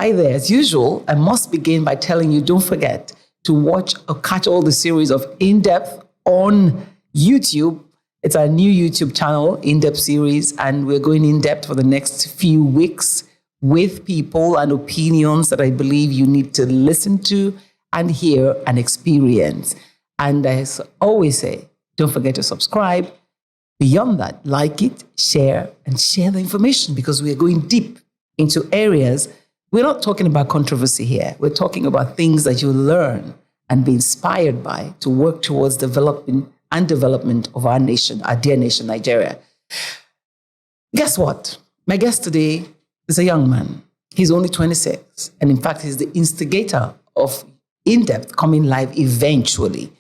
hi there. As usual, I must begin by telling you, don't forget to watch or catch all the series of In-Depth on YouTube. It's our new YouTube channel, In-Depth series, and we're going in-depth for the next few weeks with people and opinions that I believe you need to listen to and hear and experience. And as I always say, don't forget to subscribe. Beyond that, like it, share, and share the information, because we are going deep into areas. We're not talking about controversy here. We're talking about things that you learn and be inspired by to work towards development of our nation, our dear nation, Nigeria. Guess what? My guest today is a young man. He's only 26. And in fact, he's the instigator of In-Depth coming live eventually.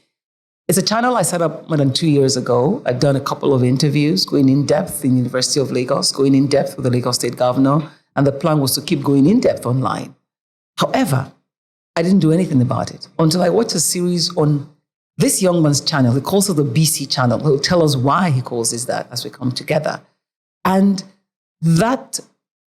It's a channel I set up more than 2 years ago. I've done a couple of interviews, going in-depth in the University of Lagos, going in-depth with the Lagos State Governor, and the plan was to keep going in-depth online. However, I didn't do anything about it until I watched a series on this young man's channel. He calls it the Bisi channel. He'll tell us why he calls it that as we come together. And that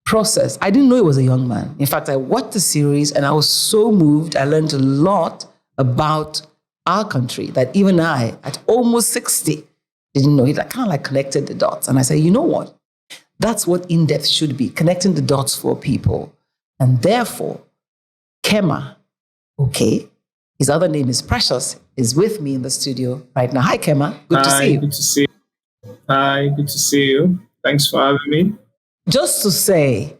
process, I didn't know he was a young man. In fact, I watched the series and I was so moved. I learned a lot about our country that even I, at almost 60, didn't know it. I kind of like connected the dots. And I said, you know what? That's what In-Depth should be, connecting the dots for people. And therefore, Kema Okeh, his other name is Precious, is with me in the studio right now. Hi, Kema. Good to see you. Good to see you. Hi, good to see you. Thanks for having me. Just to say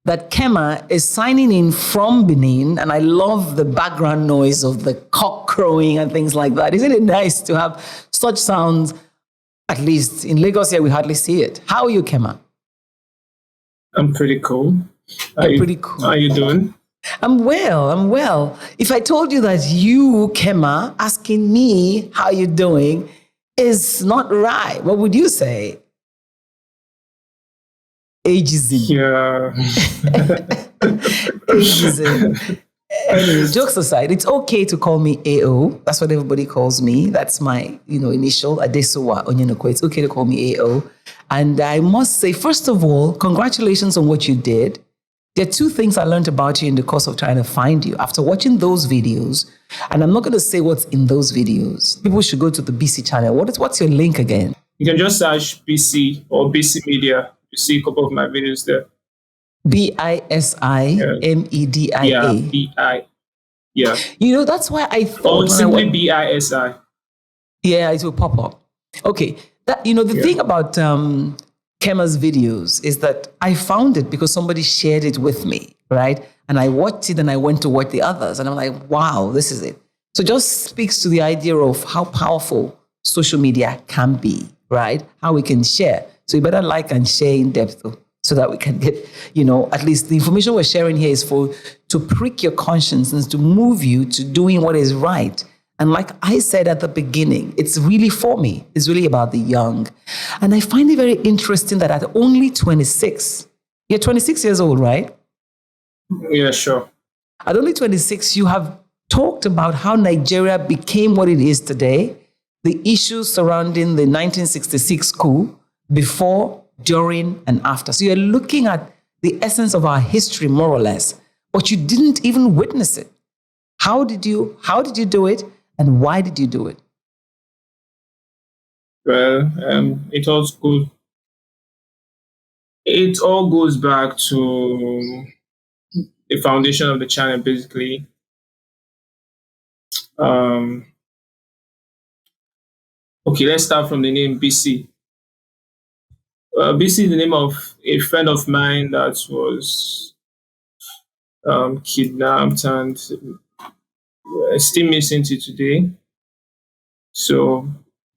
that Kema is signing in from Benin, and I love the background noise of the cock crowing and things like that. Isn't it nice to have such sounds? At least in Lagos here, we hardly see it. How are you, Kema? I'm pretty cool. Pretty cool. How are you doing? I'm well. If I told you that you, Kema, asking me how you're doing is not right, what would you say? Ageism. Yeah. Ageism. Anyway, jokes aside, it's okay to call me AO. That's what everybody calls me. That's my, initial, Adesuwa Onyenokwe. It's okay to call me AO. And I must say, first of all, congratulations on what you did. There are two things I learned about you in the course of trying to find you. After watching those videos, and I'm not going to say what's in those videos. People should go to the BC channel. What's your link again? You can just search BC or BC Media. You see a couple of my videos there. BISIMEDIA. Yeah, BI. Yeah. That's why I thought. Or simply BISI. Yeah, it will pop up. Okay. The thing about Kema's videos is that I found it because somebody shared it with me, right? And I watched it and I went to watch the others. And I'm like, wow, this is it. So it just speaks to the idea of how powerful social media can be, right? How we can share. So you better like and share In-Depth so that we can get, at least the information we're sharing here is to prick your conscience and to move you to doing what is right. And like I said at the beginning, it's really for me. It's really about the young. And I find it very interesting that at only 26, you're 26 years old, right? Yeah, sure. At only 26, you have talked about how Nigeria became what it is today, the issues surrounding the 1966 coup, before, during, and after. So you're looking at the essence of our history, more or less, but you didn't even witness it. How did you do it? And why did you do it? Well, it all goes back to the foundation of the channel, basically. Okay, let's start from the name Bisi. Bisi is the name of a friend of mine that was kidnapped and still missing to today. So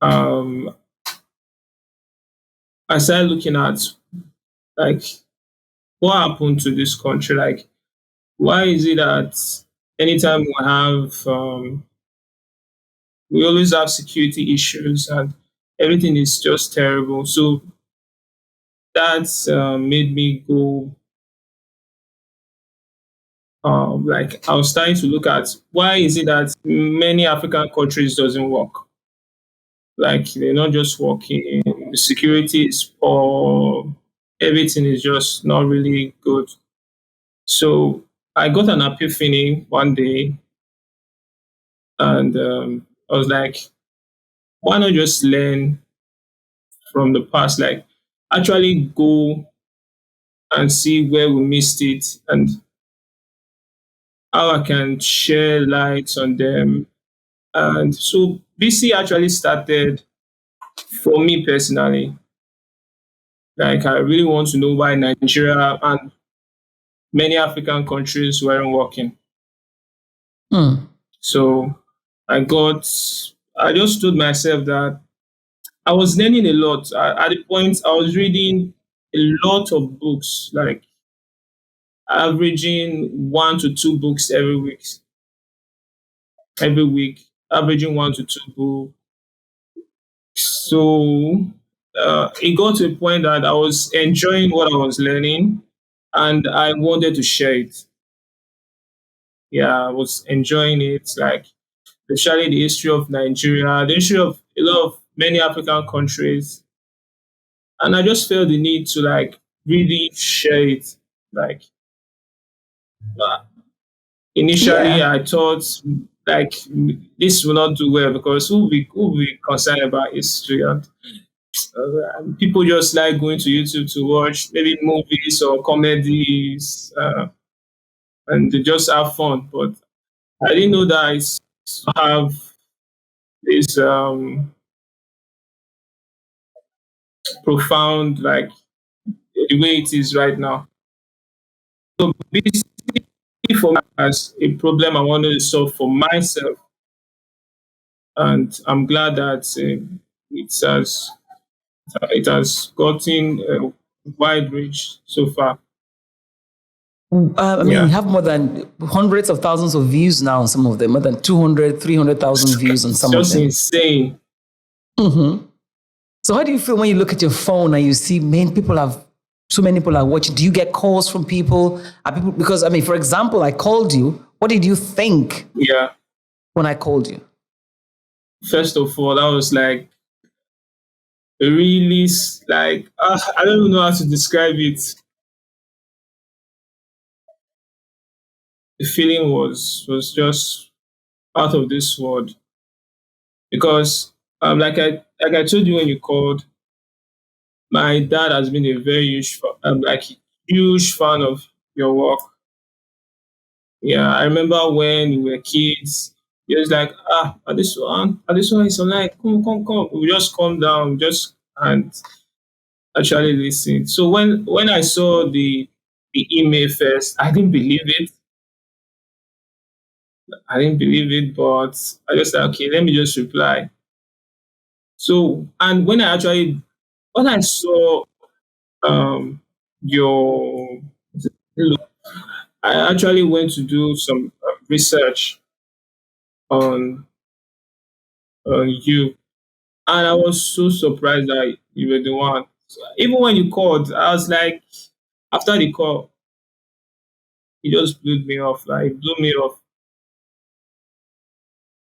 I started looking at what happened to this country. Why is it that anytime we always have security issues and everything is just terrible? So that made me go. I was starting to look at why is it that many African countries doesn't work. They're not just working. The security is poor. Everything is just not really good. So I got an epiphany one day, and I was like, why not just learn from the past? Like, actually go and see where we missed it and how I can share light on them. And so BC actually started for me personally. Like, I really want to know why Nigeria and many African countries weren't working. Hmm. So I just told myself that I was learning a lot. At the point, I was reading a lot of books, like averaging 1 to 2 books every week, averaging 1 to 2 books. So it got to a point that I was enjoying what I was learning and I wanted to share it. Yeah, I was enjoying it, like especially the history of Nigeria, the history of a lot of many African countries. And I just felt the need to like really share it. Like uh, initially, Yeah. I thought like this will not do well because who will be concerned about history and people just like going to YouTube to watch maybe movies or comedies and they just have fun. But I didn't know that I have this profound like the way it is right now. So basically, for me, as a problem I wanted to solve for myself, and I'm glad that it has it has gotten wide reach so far. I mean, you Yeah, have more than hundreds of thousands of views now on some of them, more than 200, 300,000 views on it's some of just them. insane. So how do you feel when you look at your phone and you see so many people are watching? Do you get calls from people? Are people because I mean, for example, I called you. What did you think Yeah, when I called you? first of all, that was like a really like I don't even know how to describe it. The feeling was just out of this world because like I told you when you called, my dad has been a very like huge fan of your work. Yeah, I remember when we were kids, he was like, this one is online. Come. We just calm down, just and actually listen. So when I saw the email first, I didn't believe it, but I just said, okay, let me just reply. So and when I saw um your I actually went to do some research on you, and I was so surprised that you were the one. So even when you called, I was like, after the call, it just blew me off. Like it blew me off.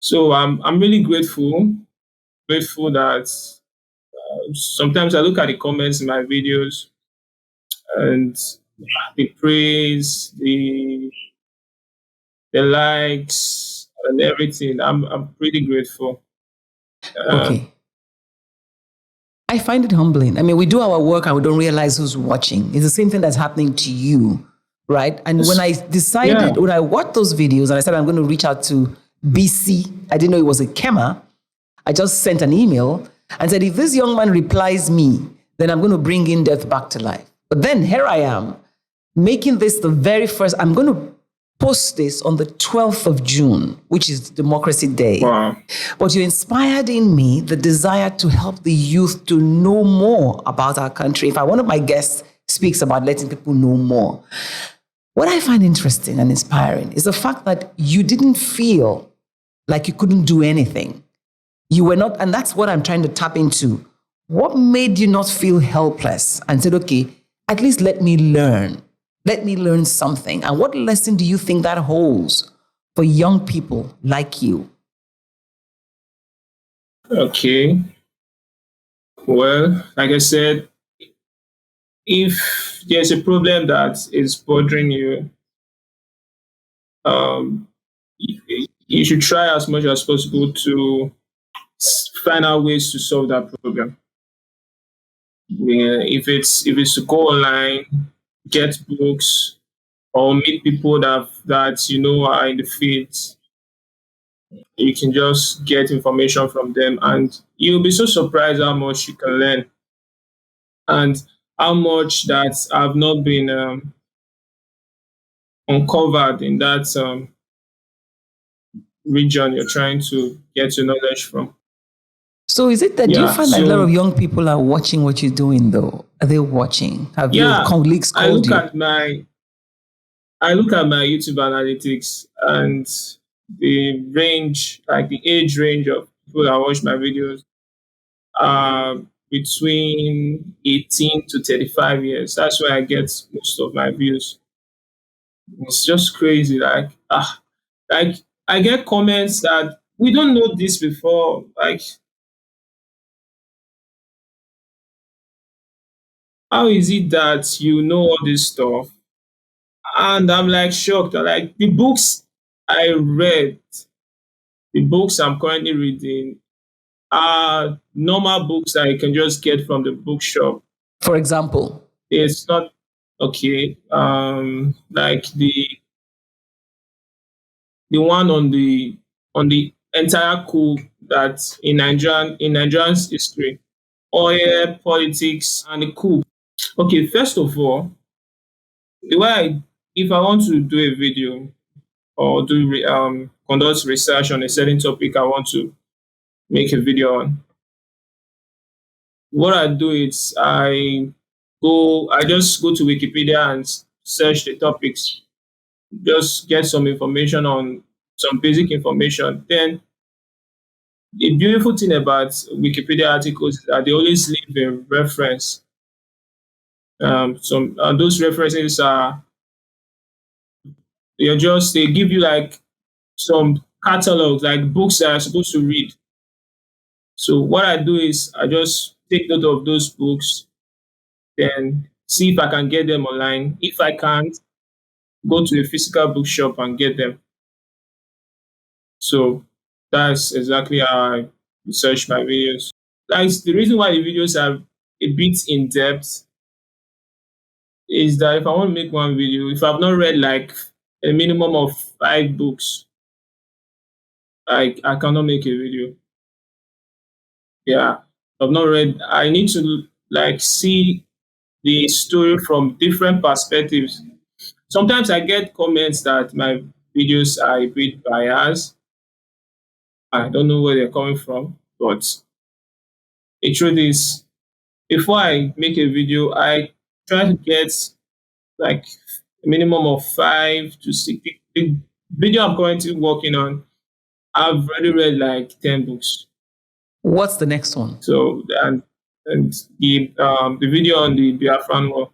So I'm really grateful that sometimes I look at the comments in my videos and the praise, the likes and everything. I'm pretty grateful. Uh, Okay. I find it humbling. I mean, we do our work and we don't realize who's watching. It's the same thing that's happening to you, right? And when I yeah. decided, when I watched those videos and I said I'm going to reach out to BC, I didn't know it was a Kema. I just sent an email and said, if this young man replies me, then I'm going to bring in death back to life. But then here I am, making this the very first. I'm going to post this on the 12th of June, which is Democracy Day. Wow. But you inspired in me the desire to help the youth to know more about our country. In fact, one of my guests speaks about letting people know more. What I find interesting and inspiring is the fact that you didn't feel like you couldn't do anything. You were not, and that's what I'm trying to tap into. What made you not feel helpless and said, okay, at least let me learn. Let me learn something. And what lesson do you think that holds for young people like you? Okay. Well, like I said, if there's a problem that is bothering you, um, you should try as much as possible to find out ways to solve that problem. Yeah, if it's to go online, get books, or meet people that you know are in the field, you can just get information from them, and you'll be so surprised how much you can learn and how much that have not been uncovered in that region you're trying to get your knowledge from. So is it that, do you Yeah. find that a lot of So young people are watching what you're doing though? Are they watching? Have your yeah, colleagues I called look you? at my I look at my YouTube analytics and the range, like the age range of people that watch my videos are between 18 to 35 years. That's where I get most of my views. It's just crazy. Like I get comments that we don't know this before. Like, how is it that you know all this stuff? And I'm like shocked. Like the books I'm currently reading are normal books that you can just get from the bookshop. For example, It's not okay. Like the one on the entire coup that in Nigerian's history, oil, politics, and the coup. Okay, first of all, the way if I want to do a video or conduct research on a certain topic I want to make a video on, what I do is I just go to Wikipedia and search the topics, just get some information on some basic information. Then the beautiful thing about Wikipedia articles is that they always leave a reference. Some those references are they give you like some catalogs, like books that I'm supposed to read. So what I do is I just take note of those books, then see if I can get them online. If I can't, go to a physical bookshop and get them. So that's exactly how I research my videos. Like the reason why the videos are a bit in depth is that if I want to make one video, if I've not read like a minimum of 5 books, I cannot make a video. Yeah. I've not read I need to like see the story from different perspectives. Sometimes I get comments that my videos are a bit biased. I don't know where they're coming from, but the truth is, before I make a video, I try to get like a minimum of 5 to 6. The video I'm currently working on, I've already read like 10 books. what's the next one? So and the video on the Biafran war.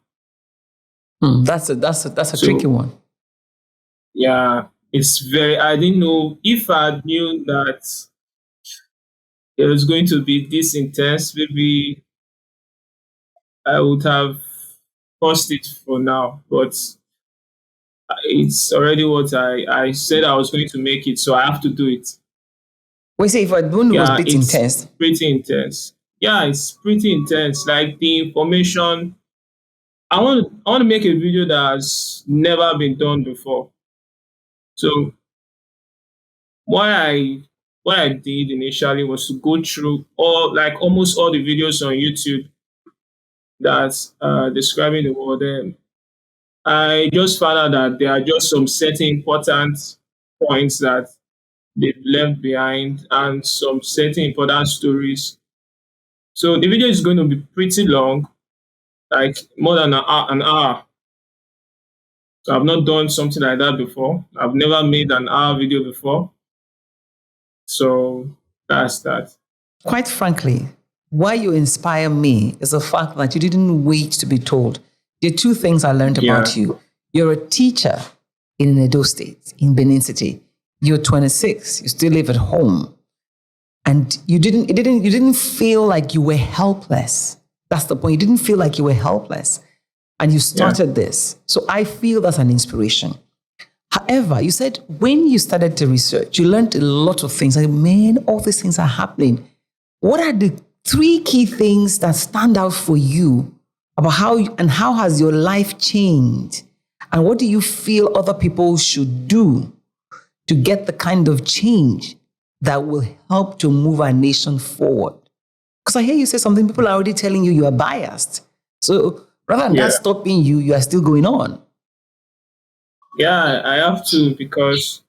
That's a tricky So one. yeah, it's very. I didn't know if I knew that it was going to be this intense. Maybe I would have paused it for now, but it's already what I said I was going to make it, so I have to do it. We say if I don't know it was a Yeah, bit it's intense. pretty intense. Yeah, it's pretty intense. Like the information, I want to make a video that has never been done before. So what I what I did initially was to go through almost all the videos on YouTube that's describing the world. And I just found out that there are just some certain important points that they've left behind and some certain important stories. So the video is going to be pretty long, like more than an hour. So I've not done something like that before. I've never made an hour video before. So that's that. Quite frankly, why you inspire me is the fact that you didn't wait to be told. There are two things I learned Yeah. about you. You're a teacher in Edo State, in Benin City. You're 26. You still live at home. And you didn't feel like you were helpless. That's the point. You didn't feel like you were helpless. And you started this. So I feel that's an inspiration. However, you said when you started to research, you learned a lot of things. Like, man, all these things are happening. What are the three key things that stand out for you about how has your life changed? And what do you feel other people should do to get the kind of change that will help to move our nation forward? Because I hear you say something, people are already telling you are biased. So rather than that Yeah. stopping you, you are still going on. Yeah, I have to because,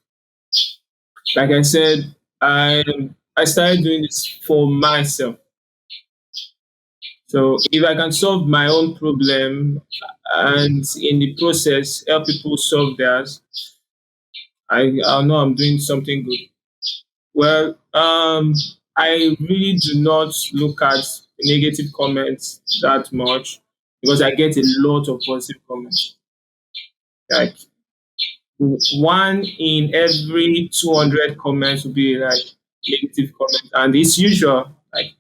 like I said, I started doing this for myself. So if I can solve my own problem and in the process help people solve theirs, I know I'm doing something good. Well, I really do not look at negative comments that much because I get a lot of positive comments. Like one in every 200 comments will be like negative comments, and it's usual. Like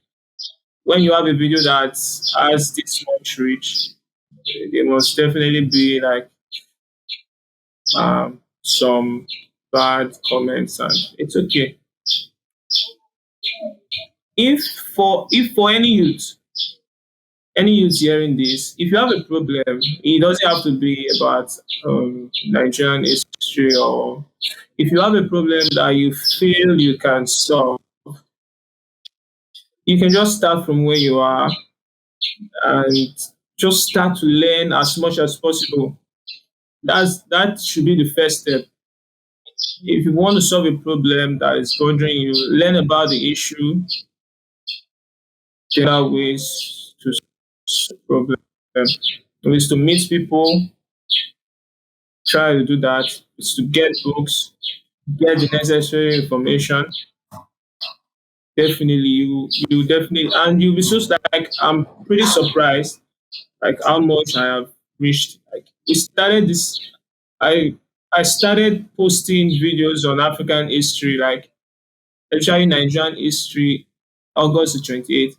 when you have a video that has this much reach, there must definitely be like some bad comments, and it's okay. If for any youth hearing this, if you have a problem, it doesn't have to be about Nigerian history, or if you have a problem that you feel you can solve, you can just start from where you are and just start to learn as much as possible. That should be the first step. If you want to solve a problem that is bothering you, learn about the issue. There are ways to solve the problem. Ways to meet people, try to do that. Is to get books, get the necessary information. Definitely, you definitely, and you'll be so like I'm pretty surprised, like how much I have reached. Like we started this, I I started posting videos on African history, like especially Nigerian history, August the 28th.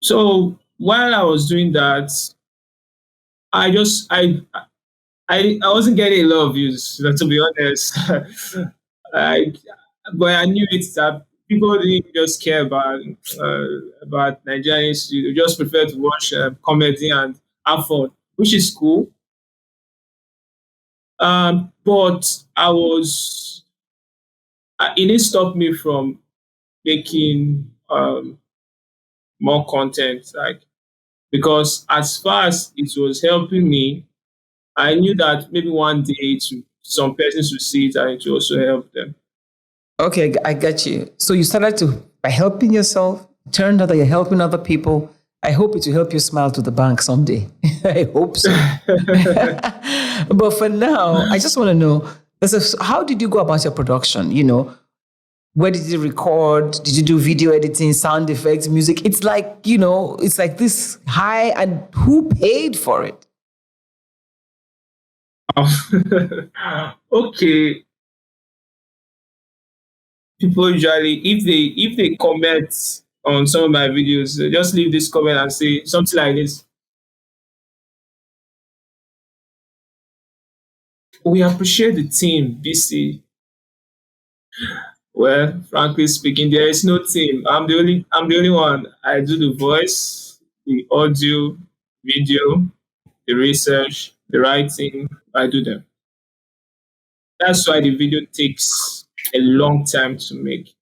So while I was doing that, I just I wasn't getting a lot of views, to be honest. I, but I knew it that people didn't just care about Nigerian history. They just prefer to watch comedy and have fun, which is cool. But it didn't stop me from making more content, like because as far as it was helping me, I knew that maybe one day some persons will see it and it will also help them. Okay, I got you. So you started to by helping yourself, turned out that you're helping other people. I hope it will help you smile to the bank someday. I hope so. But for now, I just want to know, how did you go about your production? Where did you record? Did you do video editing, sound effects, music? It's like, it's like this high, and who paid for it? Okay, people usually if they comment on some of my videos, they just leave this comment and say something like this: "We appreciate the team, Bisi." Well, frankly speaking, there is no team. I'm the only one. I do the voice, the audio, video, the research, the writing. I do them. That's why the video takes a long time to make.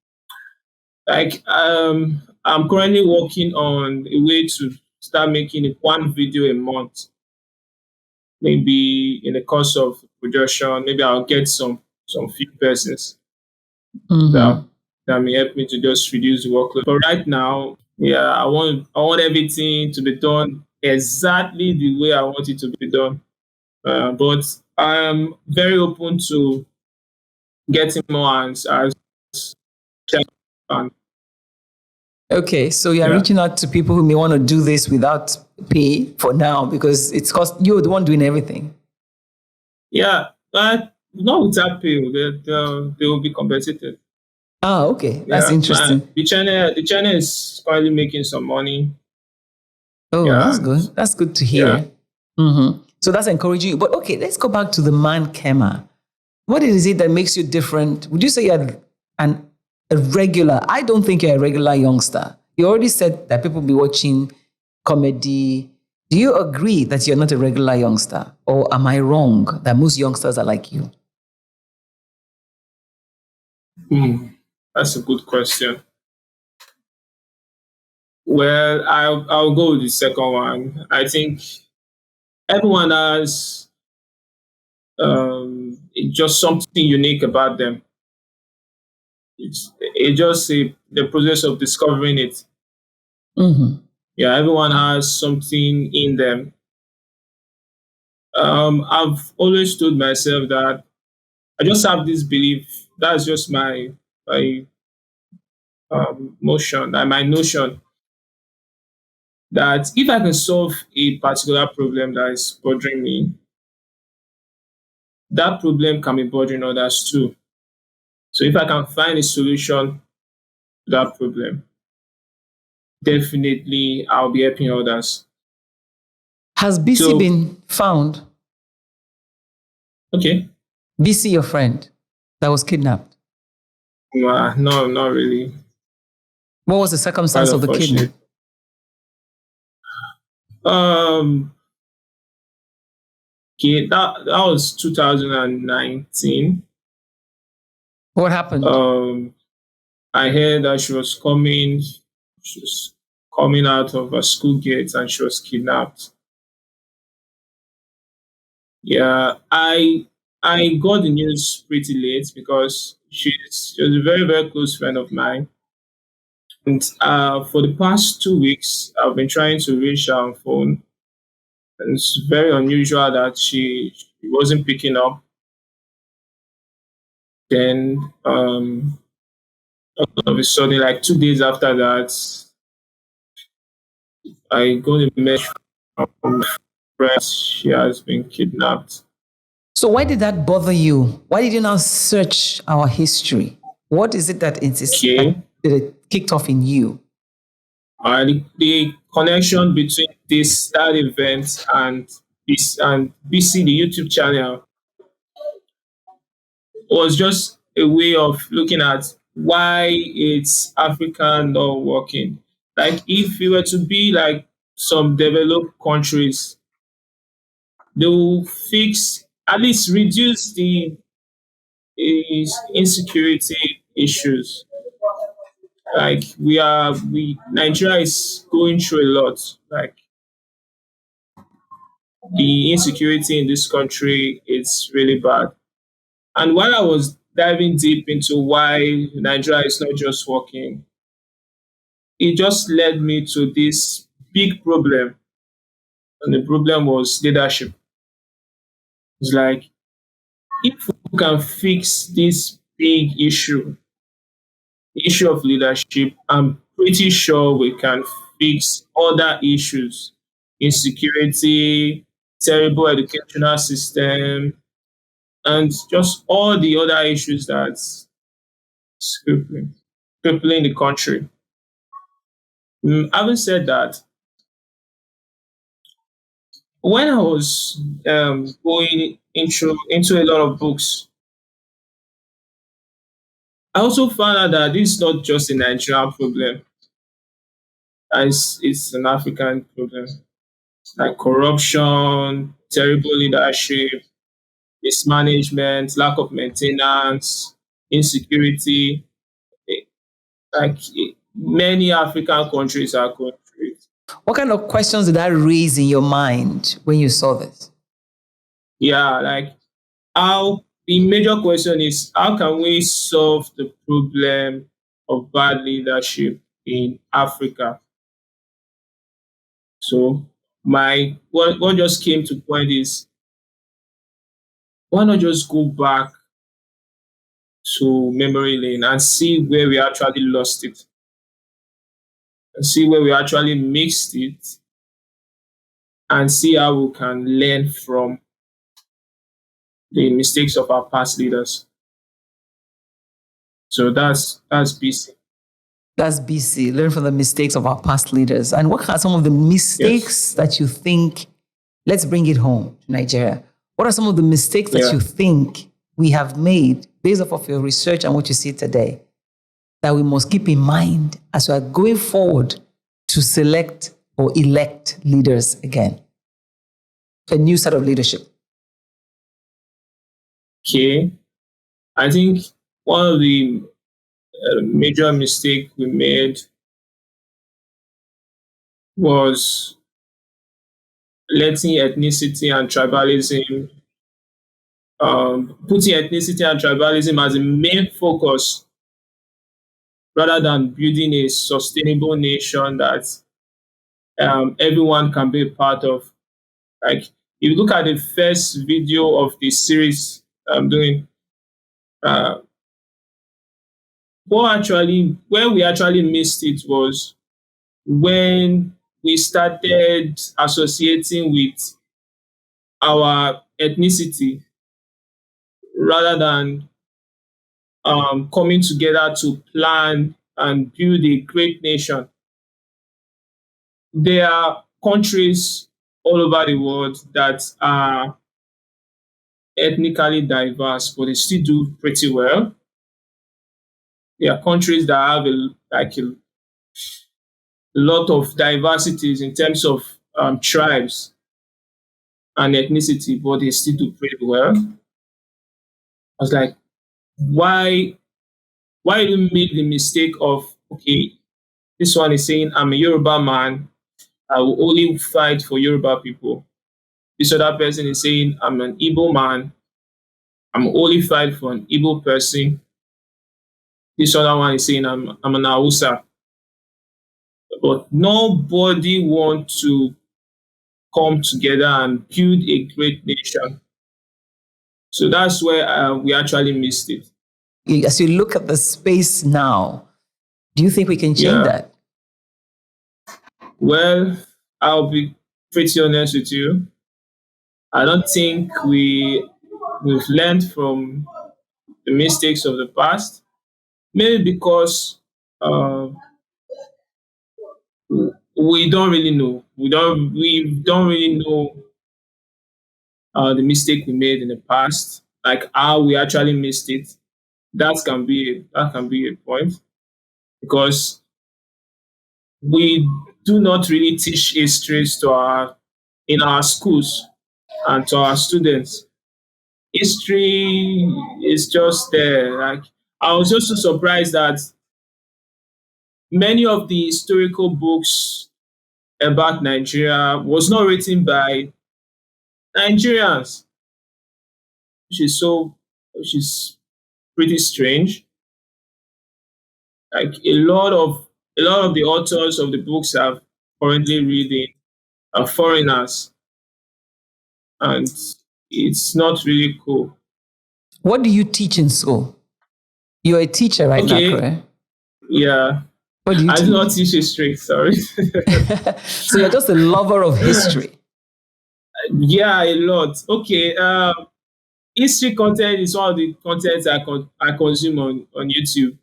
Like I'm currently working on a way to start making one video a month. Maybe in the course of production, maybe I'll get some few persons that Mm-hmm. that may help me to just reduce the workload. But right now, yeah, I want everything to be done exactly the way I want it to be done. But I'm very open to getting more hands as and Okay, so you're yeah. reaching out to people who may want to do this without pay for now because it's cost you're the one doing everything. Yeah, but not with that pay, they will be compensated. Ah, okay, that's Yeah, interesting. the channel is currently making some money. Oh, Yeah, that's and good. That's good to yeah, hear. Mm-hmm. So that's encouraging you. But okay, let's go back to the man Kema. What is it that makes you different? Would you say you're a regular? I don't think you're a regular youngster. You already said that people be watching comedy. Do you agree that you're not a regular youngster? Or am I wrong that most youngsters are like you? That's a good question. Well, I'll go with the second one. I think everyone has just something unique about them. It's just the process of discovering it. Mm-hmm. Yeah, everyone has something in them. I've always told myself that I just have this belief. That's just my motion and my notion that if I can solve a particular problem that is bothering me, that problem can be bothering others too. So if I can find a solution to that problem, definitely I'll be helping others. Has Bisi So, been found? okay. Bisi, your friend that was kidnapped. No, not really. What was the Quite circumstance of the kidnap? unfortunate. Um, okay, that was 2019. What happened? I heard that she was coming out of a school gate and she was kidnapped. Yeah, I got the news pretty late because she was a very, very close friend of mine. And for the past 2 weeks, I've been trying to reach her on phone. And it's very unusual that she wasn't picking up. Then all of a sudden, like 2 days after that, I got a message from friends she has been kidnapped. So why did that bother you? Why did you now search our history? What is it that Okay. that it kicked off in you? The connection between that event and BC, the YouTube channel, was just a way of looking at why it's Africa not working. Like if we were to be like some developed countries, they will fix, at least reduce the insecurity issues. Like we Nigeria is going through a lot. Like the insecurity in this country is really bad. And while I was diving deep into why Nigeria is not just working, it just led me to this big problem. And the problem was leadership. It's like, if we can fix this big issue, the issue of leadership, I'm pretty sure we can fix other issues, insecurity, terrible educational system, and just all the other issues that's crippling the country. Having said that, when I was going into a lot of books, I also found out that this is not just a Nigerian problem. It's an African problem. Like corruption, terrible leadership, mismanagement, lack of maintenance, insecurity. eh, Like many African countries are going through it. What kind of questions did that raise in your mind when you saw this? Yeah, like how the major question is how can we solve the problem of bad leadership in Africa? So what just came to point is why not just go back to memory lane and see where we actually lost it and see where we actually mixed it and see how we can learn from the mistakes of our past leaders. So that's basic. That's BC. Learn from the mistakes of our past leaders. And what are some of the Yes. mistakes that you think let's bring it home to Nigeria. What are some of the mistakes that Yeah. you think we have made based off of your research and what you see today that we must keep in mind as we are going forward to select or elect leaders again? A new set of leadership. Okay. I think one of the major mistake we made was letting ethnicity and tribalism, putting ethnicity and tribalism as the main focus rather than building a sustainable nation that everyone can be a part of. Like, if you look at the first video of the series I'm doing, uh, where we actually missed it was when we started associating with our ethnicity rather than coming together to plan and build a great nation. There are countries all over the world that are ethnically diverse, but they still do pretty well. There are countries that have a lot of diversities in terms of tribes and ethnicity, but they still do pretty well. I was like, why do you make the mistake of, okay, this one is saying I'm a Yoruba man, I will only fight for Yoruba people. This other person is saying I'm an Igbo man, I'm only fight for an Igbo person. This other one is saying I'm an Hausa. But nobody wants to come together and build a great nation. So that's where we actually missed it. As you look at the space now, do you think we can change Yeah. that? Well, I'll be pretty honest with you. I don't think we've learned from the mistakes of the past. Maybe because uh, we don't really know. We don't really know the mistake we made in the past, like how we actually missed it. That can be a point because we do not really teach histories to our in our schools and to our students. History is just there. Like, I was just so surprised that many of the historical books about Nigeria was not written by Nigerians, which is pretty strange. Like, a lot of the authors of the books I'm currently reading are foreigners, and it's not really cool. What do you teach in school? You're a teacher right now, Okay, correct? yeah, What do you I do not teach? teach history. Sorry. So you're just a lover of history. Yeah, a lot. Okay, history content is one of the contents I consume on YouTube.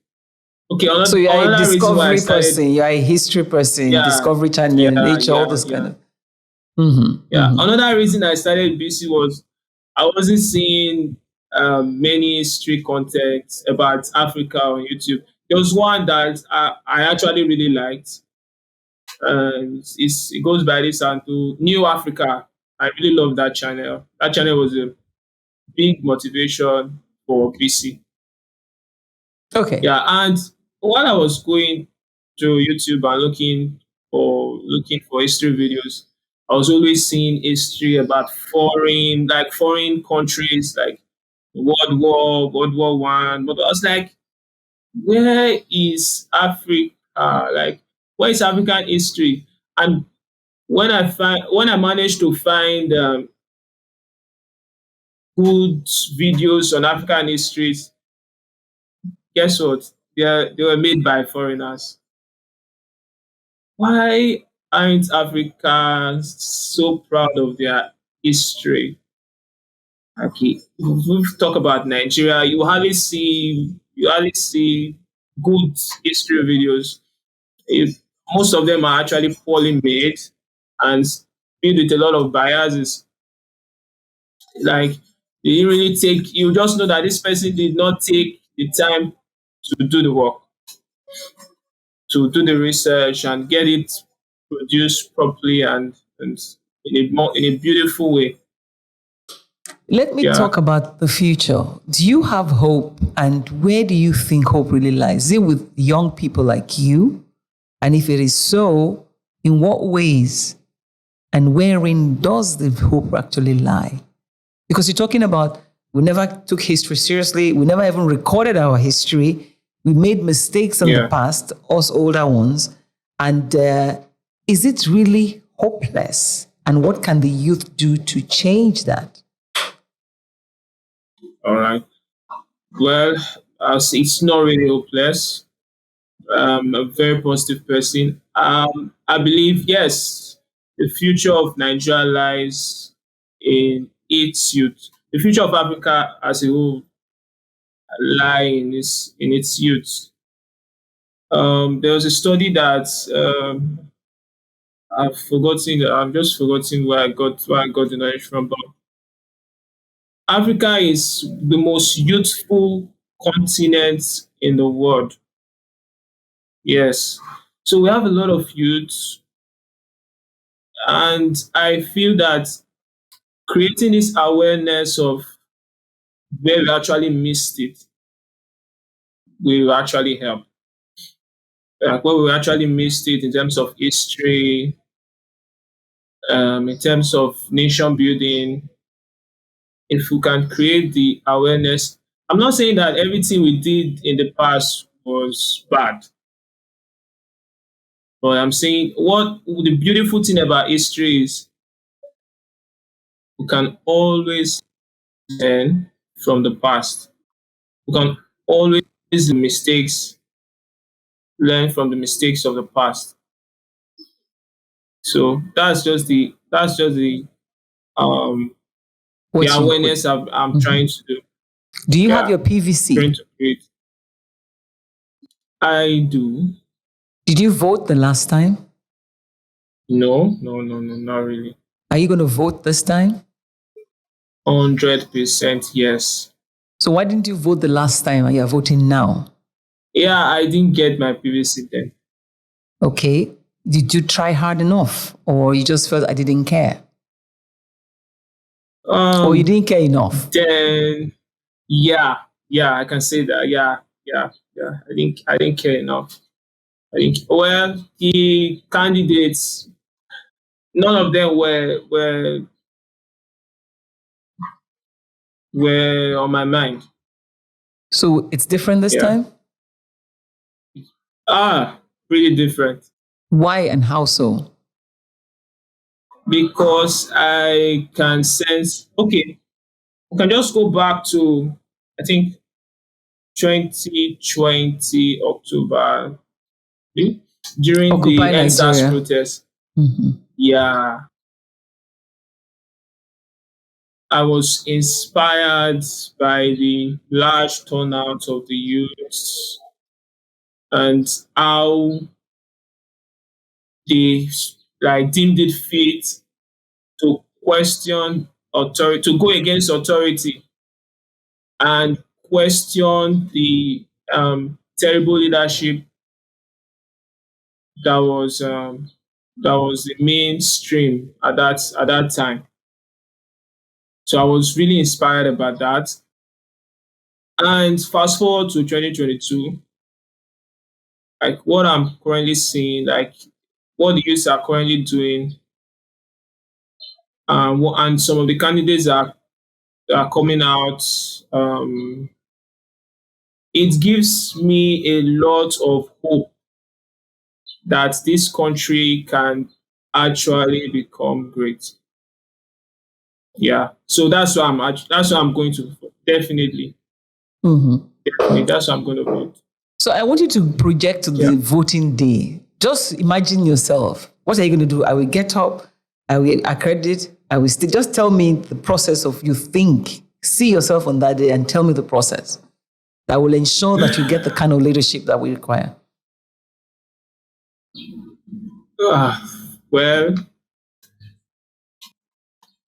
Okay, So you're a another reason why I discovery started. person, you're a history person, Yeah, Discovery Channel, yeah, nature, all yeah, this kind yeah, of. Mm-hmm, yeah. mm-hmm. Another reason I started BC was I wasn't seeing many history content about Africa on YouTube. There was one that I actually really liked. It goes by this and to New Africa. I really love that channel. That channel was a big motivation for BC. Okay. Yeah, and while I was going to YouTube and looking for history videos, I was always seeing history about foreign countries like World War I. But I was like, where is Africa? Like, where is African history? And when I managed to find good videos on African histories, guess what? They were made by foreigners. Why aren't Africans so proud of their history? Okay, if we talk about Nigeria, you hardly see good history videos. If, most of them are actually poorly made, and filled with a lot of biases. Like they didn't really take. You just know that this person did not take the time to do the work, to do the research and get it produced properly and in a beautiful way. Let me Yeah. talk about the future. Do you have hope, and where do you think hope really lies? Is it with young people like you? And if it is so, in what ways and wherein does the hope actually lie? Because you're talking about we never took history seriously, we never even recorded our history, we made mistakes in the Yeah. past, us older ones. And is it really hopeless? And what can the youth do to change that? All right. Well, as it's not really hopeless. A very positive person. I believe yes, the future of Nigeria lies in its youth. The future of Africa as a whole lie in its youth. There was a study that I've forgotten. I've just forgotten where I got the knowledge from. But Africa is the most youthful continent in the world. Yes. So we have a lot of youth, and I feel that creating this awareness of where we actually missed it will actually help. Like where we actually missed it in terms of history, in terms of nation building, if we can create the awareness. I'm not saying that everything we did in the past was bad, but I'm saying what the beautiful thing about history is we can always learn from the past. We can always mistakes, learn from the mistakes of the past. So um the What you would. awareness I'm trying to do. Do you have Yeah, your trying PVC? to create. I do. Did you vote the last time? No, no, no, no, not really. Are you going to vote this time? 100% yes. So why didn't you vote the last time and you're voting now? Yeah, I didn't get my PVC then. Okay. Did you try hard enough or you just felt I didn't care? Or you Um, didn't care enough? then yeah, yeah, I can say that. Yeah, yeah, yeah. I didn't care enough. I think well, the candidates, none of them were on my mind. So it's different this Yeah. time? Pretty different. Why and how so? Because I can sense, okay, we can just go back to, I think, 2020 October, eh, during the Occupy NSAS Nigeria. protest. Mhm. Yeah, I was inspired by the large turnout of the youth and how they like deemed it fit to question authority, to go against authority and question the terrible leadership that was the mainstream at that time. So I was really inspired about that. And fast forward to 2022, like what I'm currently seeing, like what the youths are currently doing, and some of the candidates are coming out. It gives me a lot of hope that this country can actually become great. Yeah. So that's what I'm going to definitely, Mhm. definitely that's what I'm going to vote. So I want you to project to Yeah. the voting day. Just imagine yourself. What are you going to do? I will get up, I will accredit, I will still just tell me the process of you think. See yourself on that day and tell me the process that will ensure that you get the kind of leadership that we require. Well,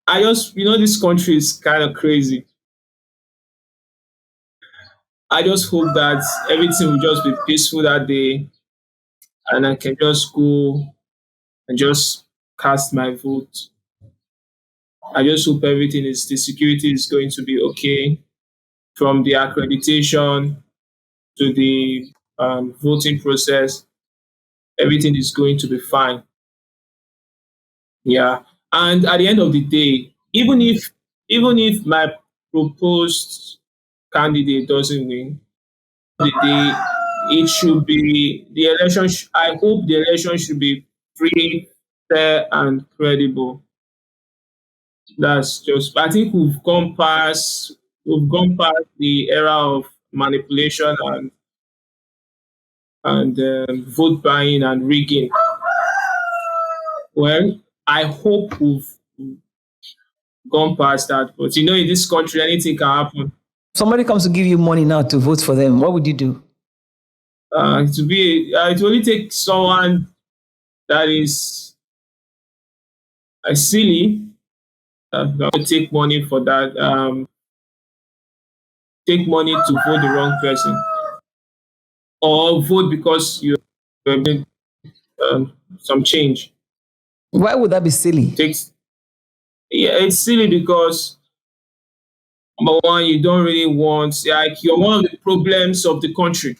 I just, this country is kind of crazy. I just hope that everything will just be peaceful that day, and I can just go and just cast my vote. I just hope the security is going to be okay, from the accreditation to the voting process. Everything is going to be fine. Yeah. And at the end of the day, even if my proposed candidate doesn't win, the day it should be the election. I hope the election should be free, fair, and credible. That's just. I think we've gone past the era of manipulation and vote buying and rigging. Well, I hope we've gone past that. But in this country, anything can happen. Somebody comes to give you money now to vote for them. What would you do? It will only take someone that is silly that will take money for that. Take money to vote the wrong person, or vote because you have made some change. Why would that be silly? Takes Yeah, it's silly because number one, you don't really want, like, you're one of the problems of the country.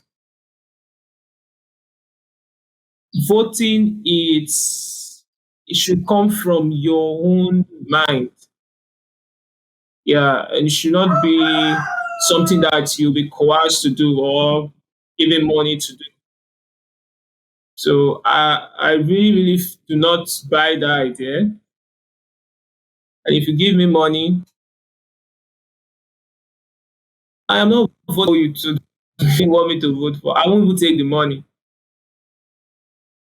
Voting, it should come from your own mind. Yeah, and it should not be something that you'll be coerced to do or given money to do. So I really, really do not buy that idea. And if you give me money, I am not voting for you to you want me to vote for. I won't even take the money.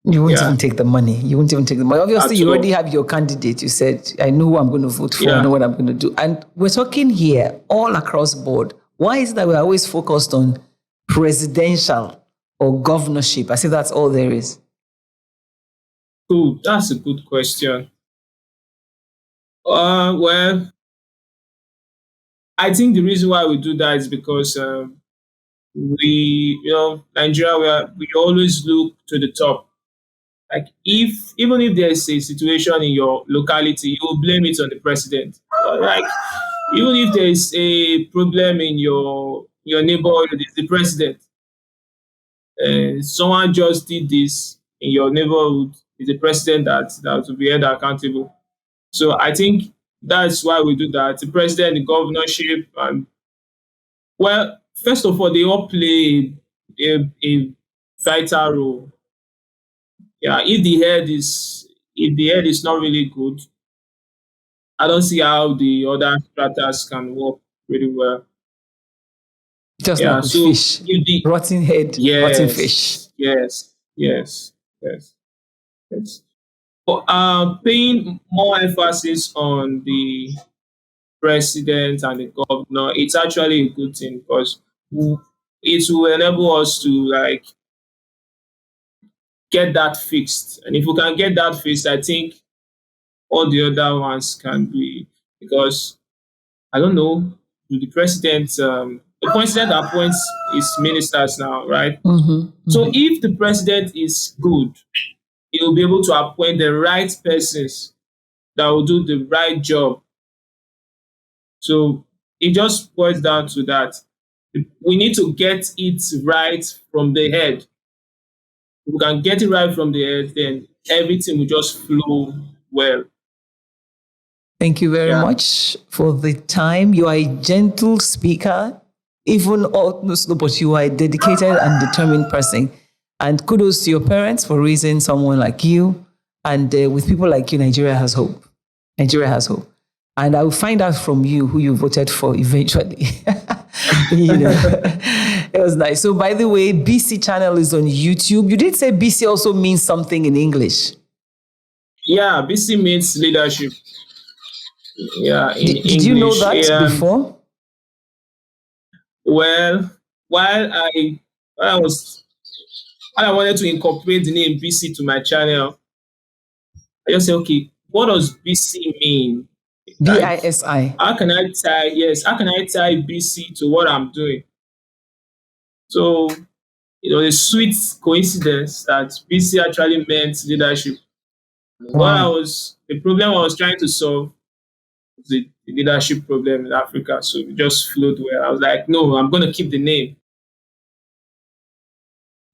You won't even Yeah, take the money. You won't even take the money. Obviously, at you already all. have your candidate. You said, I know who I'm going to vote for. I know Yeah. what I'm going to do. And we're talking here all across board. Why is it that we're always focused on presidential or governorship? I say that's all there is. Cool. That's a good question. Well, I think the reason why we do that is because Nigeria, we always look to the top. Like, even if there's a situation in your locality, you will blame it on the president. Like, even if there's a problem in your neighborhood, it's the president. Someone just did this in your neighborhood, it's the president that will be held accountable. So I think that's why we do that. The president, the governorship, and, well, first of all, they all play a vital role. Yeah, if the head is not really good, I don't see how the other stratas can work really well. Just Yeah, like with so fish, if the rotten head, rotten fish. yes, yes, yes, yes, yes. But paying more emphasis on the president and the governor, it's actually a good thing because it will enable us to, like, get that fixed. And if we can get that fixed, I think all the other ones can be, because I don't know, do the president appoints his ministers now, right? So if the president is good, he will be able to appoint the right persons that will do the right job. So it just boils down to that. We need to get it right from the head. If we can get it right from the head, then everything will just flow well. Thank you very Yeah. much for the time. You are a gentle speaker, even no slow, but you are a dedicated and determined person. And kudos to your parents for raising someone like you. And with people like you, Nigeria has hope. Nigeria has hope. And I will find out from you who you voted for eventually. It was nice. So, by the way, BC channel is on YouTube. You did say BC also means something in English. Yeah, BC means leadership. Yeah, in Did you know English. that And, before? well, while I while I was while I wanted to incorporate the name BC to my channel, I just said, okay, what does BC mean? Like, BISI. how can I tie BC to what I'm doing? So, a sweet coincidence that BC actually meant leadership. Wow. The problem I was trying to solve was the leadership problem in Africa. So it just flowed well. I was like, no, I'm going to keep the name.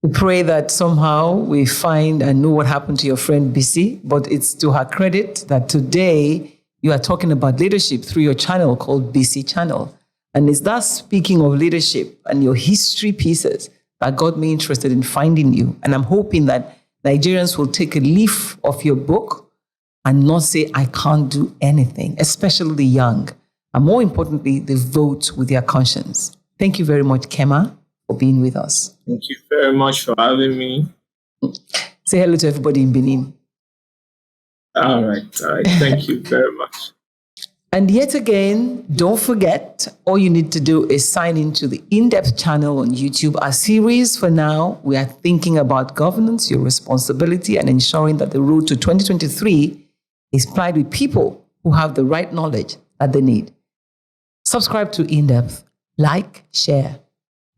We pray that somehow we find and know what happened to your friend Bisi, but it's to her credit that today you are talking about leadership through your channel called Bisi Channel. And it's that speaking of leadership and your history pieces that got me interested in finding you. And I'm hoping that Nigerians will take a leaf of your book and not say, I can't do anything, especially the young. And more importantly, they vote with their conscience. Thank you very much, Kema, for being with us. Thank you very much for having me. Say hello to everybody in Benin. All right. Thank you very much. And yet again, don't forget, all you need to do is sign into the In-Depth channel on YouTube. Our series for now, we are thinking about governance, your responsibility, and ensuring that the road to 2023 is plied with people who have the right knowledge that they need. Subscribe to In-Depth, like, share,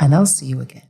and I'll see you again.